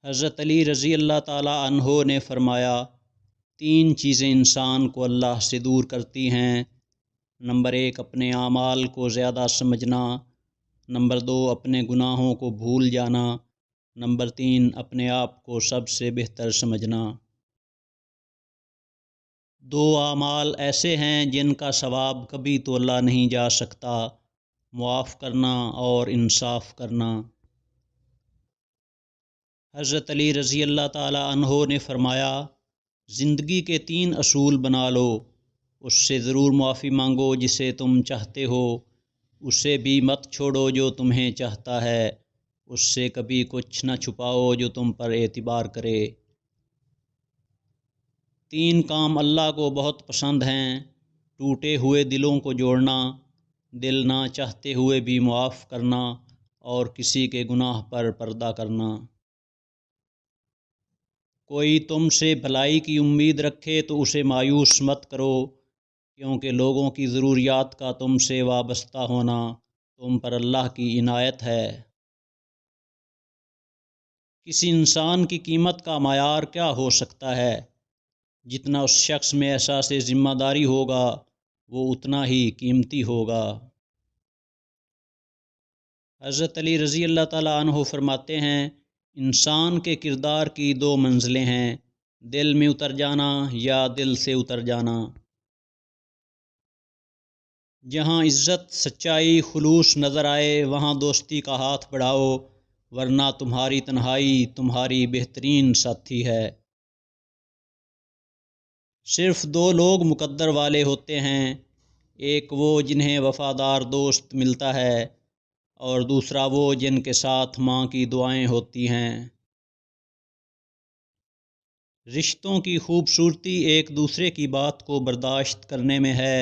حضرت علی رضی اللہ تعالی عنہ نے فرمایا، تین چیزیں انسان کو اللہ سے دور کرتی ہیں۔ نمبر 1، اپنے اعمال کو زیادہ سمجھنا۔ نمبر 2، اپنے گناہوں کو بھول جانا۔ نمبر 3، اپنے آپ کو سب سے بہتر سمجھنا۔ دو اعمال ایسے ہیں جن کا ثواب کبھی تو اللہ نہیں جا سکتا، معاف کرنا اور انصاف کرنا۔ حضرت علی رضی اللہ تعالی عنہ نے فرمایا، زندگی کے 3 اصول بنا لو، اس سے ضرور معافی مانگو جسے تم چاہتے ہو، اسے بھی مت چھوڑو جو تمہیں چاہتا ہے، اس سے کبھی کچھ نہ چھپاؤ جو تم پر اعتبار کرے۔ 3 کام اللہ کو بہت پسند ہیں: ٹوٹے ہوئے دلوں کو جوڑنا، دل نہ چاہتے ہوئے بھی معاف کرنا، اور کسی کے گناہ پر پردہ کرنا۔ کوئی تم سے بھلائی کی امید رکھے تو اسے مایوس مت کرو، کیونکہ لوگوں کی ضروریات کا تم سے وابستہ ہونا تم پر اللہ کی عنایت ہے۔ کسی انسان کی قیمت کا معیار کیا ہو سکتا ہے؟ جتنا اس شخص میں احساس ذمہ داری ہوگا وہ اتنا ہی قیمتی ہوگا۔ حضرت علی رضی اللہ تعالی عنہ فرماتے ہیں، انسان کے کردار کی 2 منزلیں ہیں: دل میں اتر جانا یا دل سے اتر جانا۔ جہاں عزت، سچائی، خلوص نظر آئے وہاں دوستی کا ہاتھ بڑھاؤ، ورنہ تمہاری تنہائی تمہاری بہترین ساتھی ہے۔ صرف 2 لوگ مقدر والے ہوتے ہیں، ایک وہ جنہیں وفادار دوست ملتا ہے، اور دوسرا وہ جن کے ساتھ ماں کی دعائیں ہوتی ہیں۔ رشتوں کی خوبصورتی ایک دوسرے کی بات کو برداشت کرنے میں ہے،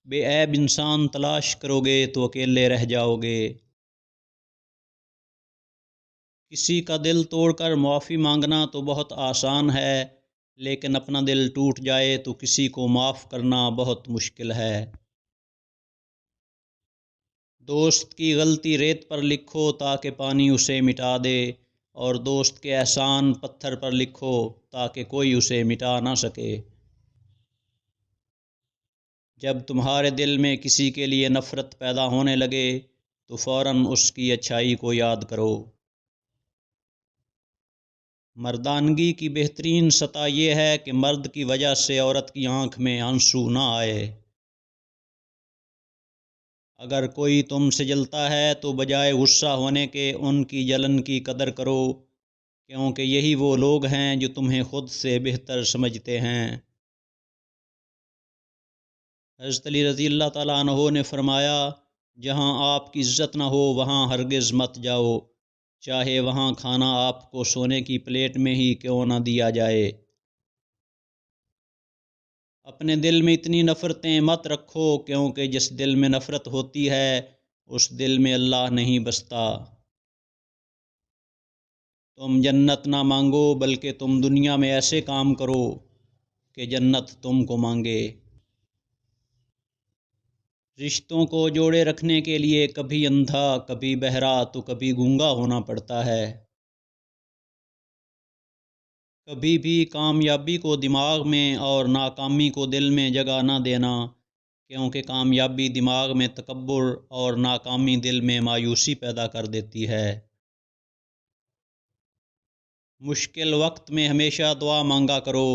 بے عیب انسان تلاش کرو گے تو اکیلے رہ جاؤ گے۔ کسی کا دل توڑ کر معافی مانگنا تو بہت آسان ہے، لیکن اپنا دل ٹوٹ جائے تو کسی کو معاف کرنا بہت مشکل ہے۔ دوست کی غلطی ریت پر لکھو تاکہ پانی اسے مٹا دے، اور دوست کے احسان پتھر پر لکھو تاکہ کوئی اسے مٹا نہ سکے۔ جب تمہارے دل میں کسی کے لیے نفرت پیدا ہونے لگے تو فوراً اس کی اچھائی کو یاد کرو۔ مردانگی کی بہترین سطح یہ ہے کہ مرد کی وجہ سے عورت کی آنکھ میں آنسو نہ آئے۔ اگر کوئی تم سے جلتا ہے تو بجائے غصہ ہونے کے ان کی جلن کی قدر کرو، کیونکہ یہی وہ لوگ ہیں جو تمہیں خود سے بہتر سمجھتے ہیں۔ حضرت علی رضی اللہ تعالیٰ عنہ نے فرمایا، جہاں آپ کی عزت نہ ہو وہاں ہرگز مت جاؤ، چاہے وہاں کھانا آپ کو سونے کی پلیٹ میں ہی کیوں نہ دیا جائے۔ اپنے دل میں اتنی نفرتیں مت رکھو، کیونکہ جس دل میں نفرت ہوتی ہے اس دل میں اللہ نہیں بستا۔ تم جنت نہ مانگو بلکہ تم دنیا میں ایسے کام کرو کہ جنت تم کو مانگے۔ رشتوں کو جوڑے رکھنے کے لیے کبھی اندھا، کبھی بہرا تو کبھی گونگا ہونا پڑتا ہے۔ کبھی بھی کامیابی کو دماغ میں اور ناکامی کو دل میں جگہ نہ دینا، کیونکہ کامیابی دماغ میں تکبر اور ناکامی دل میں مایوسی پیدا کر دیتی ہے۔ مشکل وقت میں ہمیشہ دعا مانگا کرو،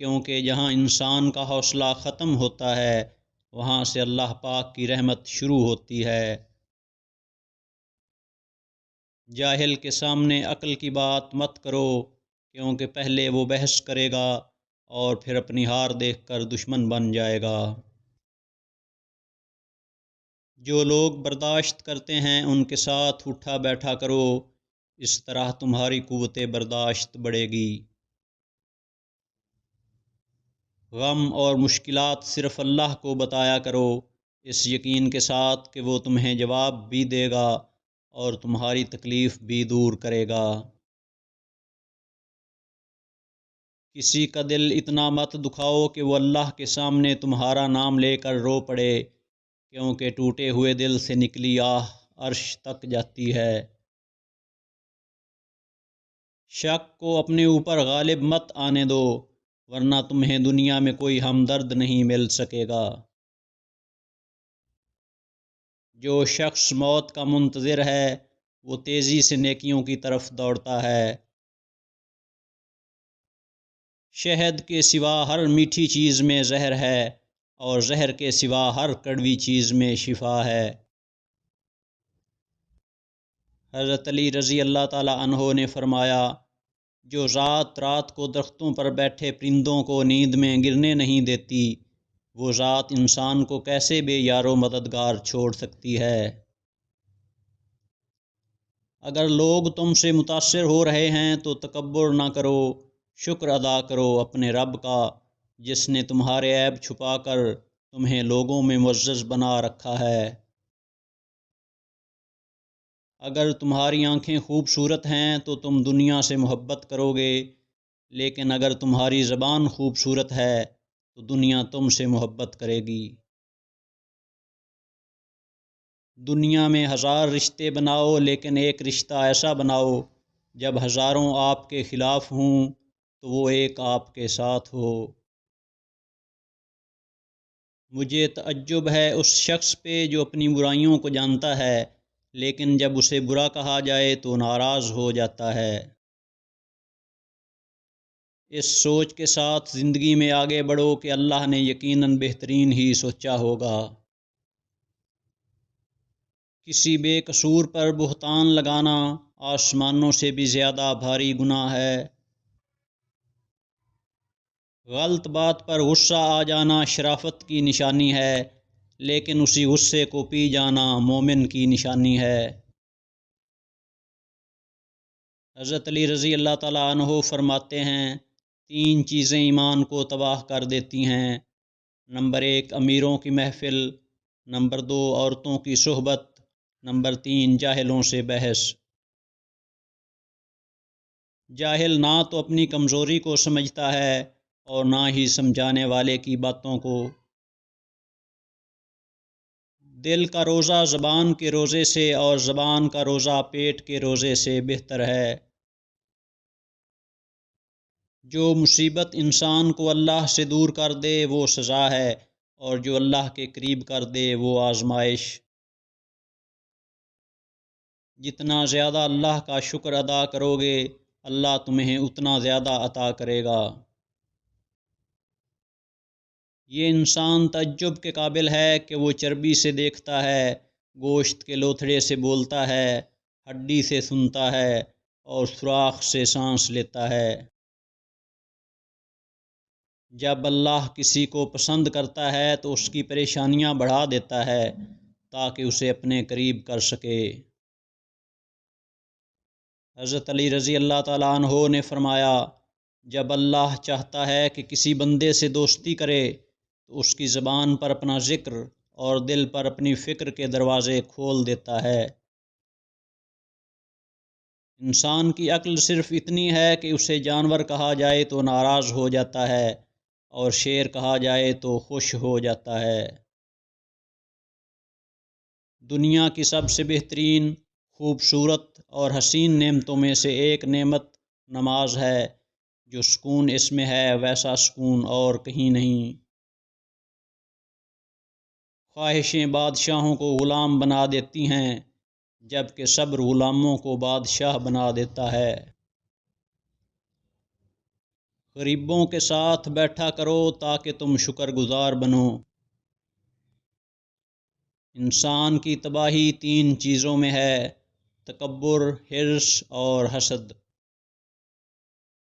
کیونکہ جہاں انسان کا حوصلہ ختم ہوتا ہے وہاں سے اللہ پاک کی رحمت شروع ہوتی ہے۔ جاہل کے سامنے عقل کی بات مت کرو، کیونکہ پہلے وہ بحث کرے گا اور پھر اپنی ہار دیکھ کر دشمن بن جائے گا۔ جو لوگ برداشت کرتے ہیں ان کے ساتھ اٹھا بیٹھا کرو، اس طرح تمہاری قوت برداشت بڑھے گی۔ غم اور مشکلات صرف اللہ کو بتایا کرو، اس یقین کے ساتھ کہ وہ تمہیں جواب بھی دے گا اور تمہاری تکلیف بھی دور کرے گا۔ کسی کا دل اتنا مت دکھاؤ کہ وہ اللہ کے سامنے تمہارا نام لے کر رو پڑے، کیونکہ ٹوٹے ہوئے دل سے نکلی آہ عرش تک جاتی ہے۔ شک کو اپنے اوپر غالب مت آنے دو، ورنہ تمہیں دنیا میں کوئی ہمدرد نہیں مل سکے گا۔ جو شخص موت کا منتظر ہے وہ تیزی سے نیکیوں کی طرف دوڑتا ہے۔ شہد کے سوا ہر میٹھی چیز میں زہر ہے، اور زہر کے سوا ہر کڑوی چیز میں شفا ہے۔ حضرت علی رضی اللہ تعالی عنہ نے فرمایا، جو ذات رات کو درختوں پر بیٹھے پرندوں کو نیند میں گرنے نہیں دیتی، وہ ذات انسان کو کیسے بے یار و مددگار چھوڑ سکتی ہے۔ اگر لوگ تم سے متاثر ہو رہے ہیں تو تکبر نہ کرو، شکر ادا کرو اپنے رب کا، جس نے تمہارے عیب چھپا کر تمہیں لوگوں میں معزز بنا رکھا ہے۔ اگر تمہاری آنکھیں خوبصورت ہیں تو تم دنیا سے محبت کرو گے، لیکن اگر تمہاری زبان خوبصورت ہے تو دنیا تم سے محبت کرے گی۔ دنیا میں 1000 رشتے بناؤ، لیکن ایک رشتہ ایسا بناؤ جب ہزاروں آپ کے خلاف ہوں تو وہ ایک آپ کے ساتھ ہو۔ مجھے تعجب ہے اس شخص پہ جو اپنی برائیوں کو جانتا ہے، لیکن جب اسے برا کہا جائے تو ناراض ہو جاتا ہے۔ اس سوچ کے ساتھ زندگی میں آگے بڑھو کہ اللہ نے یقیناً بہترین ہی سوچا ہوگا۔ کسی بے قصور پر بہتان لگانا آسمانوں سے بھی زیادہ بھاری گناہ ہے۔ غلط بات پر غصہ آ جانا شرافت کی نشانی ہے، لیکن اسی غصے کو پی جانا مومن کی نشانی ہے۔ حضرت علی رضی اللہ تعالی عنہ فرماتے ہیں، 3 چیزیں ایمان کو تباہ کر دیتی ہیں۔ نمبر 1 امیروں کی محفل، نمبر 2 عورتوں کی صحبت، نمبر 3 جاہلوں سے بحث۔ جاہل نہ تو اپنی کمزوری کو سمجھتا ہے اور نہ ہی سمجھانے والے کی باتوں کو۔ دل کا روزہ زبان کے روزے سے اور زبان کا روزہ پیٹ کے روزے سے بہتر ہے۔ جو مصیبت انسان کو اللہ سے دور کر دے وہ سزا ہے، اور جو اللہ کے قریب کر دے وہ آزمائش۔ جتنا زیادہ اللہ کا شکر ادا کرو گے، اللہ تمہیں اتنا زیادہ عطا کرے گا۔ یہ انسان تعجب کے قابل ہے کہ وہ چربی سے دیکھتا ہے، گوشت کے لوتھڑے سے بولتا ہے، ہڈی سے سنتا ہے اور سوراخ سے سانس لیتا ہے۔ جب اللہ کسی کو پسند کرتا ہے تو اس کی پریشانیاں بڑھا دیتا ہے تاکہ اسے اپنے قریب کر سکے۔ حضرت علی رضی اللہ تعالیٰ عنہ نے فرمایا، جب اللہ چاہتا ہے کہ کسی بندے سے دوستی کرے تو اس کی زبان پر اپنا ذکر اور دل پر اپنی فکر کے دروازے کھول دیتا ہے۔ انسان کی عقل صرف اتنی ہے کہ اسے جانور کہا جائے تو ناراض ہو جاتا ہے اور شیر کہا جائے تو خوش ہو جاتا ہے۔ دنیا کی سب سے بہترین، خوبصورت اور حسین نعمتوں میں سے ایک نعمت نماز ہے۔ جو سکون اس میں ہے ویسا سکون اور کہیں نہیں۔ خواہشیں بادشاہوں کو غلام بنا دیتی ہیں، جبکہ صبر غلاموں کو بادشاہ بنا دیتا ہے۔ غریبوں کے ساتھ بیٹھا کرو تاکہ تم شکر گزار بنو۔ انسان کی تباہی 3 چیزوں میں ہے: تکبر، حرص اور حسد۔